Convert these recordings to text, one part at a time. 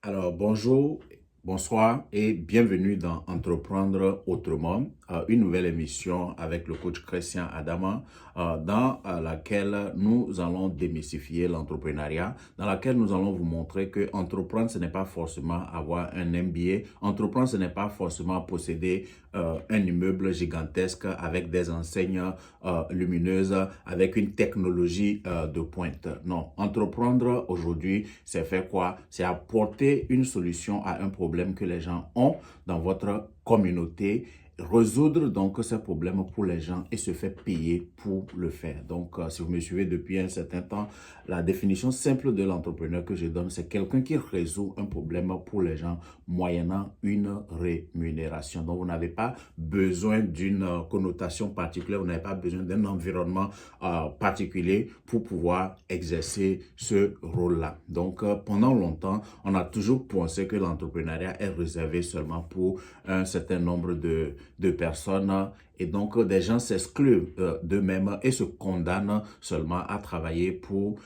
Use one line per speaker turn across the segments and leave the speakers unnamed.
Alors, bonjour, bonsoir et bienvenue dans Entreprendre autrement, une nouvelle émission avec le coach Christian Adama, dans laquelle nous allons démystifier l'entrepreneuriat, dans laquelle nous allons vous montrer que entreprendre, ce n'est pas forcément avoir un MBA, entreprendre, ce n'est pas forcément posséder un immeuble gigantesque avec des enseignes lumineuses, avec une technologie de pointe. Non, entreprendre aujourd'hui, c'est faire quoi? C'est apporter une solution à un problème que les gens ont dans votre communauté, résoudre donc ces problèmes pour les gens et se faire payer pour le faire. Donc, si vous me suivez depuis un certain temps, la définition simple de l'entrepreneur que je donne, c'est quelqu'un qui résout un problème pour les gens moyennant une rémunération. Donc, vous n'avez pas besoin d'une connotation particulière, vous n'avez pas besoin d'un environnement particulier pour pouvoir exercer ce rôle-là. Donc, pendant longtemps, on a toujours pensé que l'entrepreneuriat est réservé seulement pour un certain nombre de personnes et donc des gens s'excluent d'eux-mêmes et se condamnent seulement à travailler pour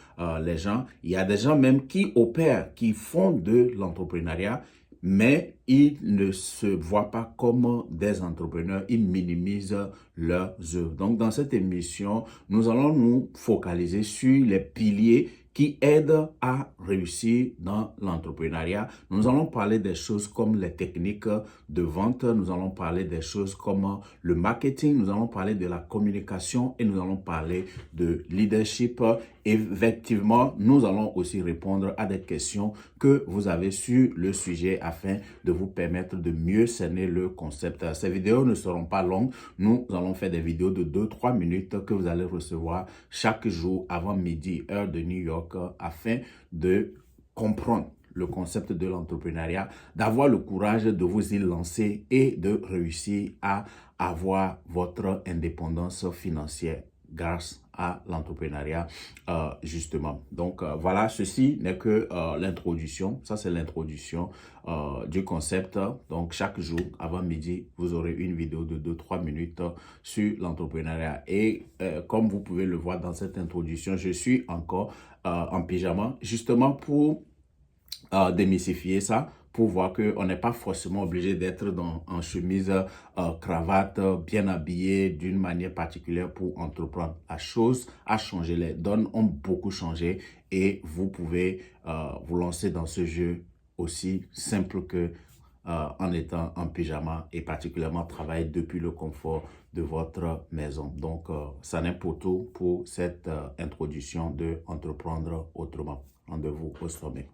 les gens. Il y a des gens même qui opèrent, qui font de l'entrepreneuriat, mais ils ne se voient pas comme des entrepreneurs, ils minimisent leurs œuvres. Donc, dans cette émission, nous allons nous focaliser sur les piliers qui aident à réussir dans l'entrepreneuriat. Nous allons parler des choses comme les techniques de vente, nous allons parler des choses comme le marketing, nous allons parler de la communication et nous allons parler de leadership. Effectivement, nous allons aussi répondre à des questions que vous avez sur le sujet afin de vous permettre de mieux cerner le concept. Ces vidéos ne seront pas longues. Nous allons faire des vidéos de 2-3 minutes que vous allez recevoir chaque jour avant midi, heure de New York, afin de comprendre le concept de l'entrepreneuriat, d'avoir le courage de vous y lancer et de réussir à avoir votre indépendance financière grâce à l'entrepreneuriat, justement. Donc, voilà, ceci n'est que l'introduction. Ça, c'est l'introduction du concept. Donc, chaque jour, avant midi, vous aurez une vidéo de 2-3 minutes sur l'entrepreneuriat. Et comme vous pouvez le voir dans cette introduction, je suis encore en pyjama, justement pour démystifier ça, pour voir qu'on n'est pas forcément obligé d'être en chemise, cravate, bien habillé d'une manière particulière pour entreprendre. La chose a changé, les donnes ont beaucoup changé et vous pouvez vous lancer dans ce jeu aussi simple que en étant en pyjama et particulièrement travailler depuis le confort de votre maison. Donc, ça n'est pour tout pour cette introduction de Entreprendre autrement. Rendez-vous au sommet.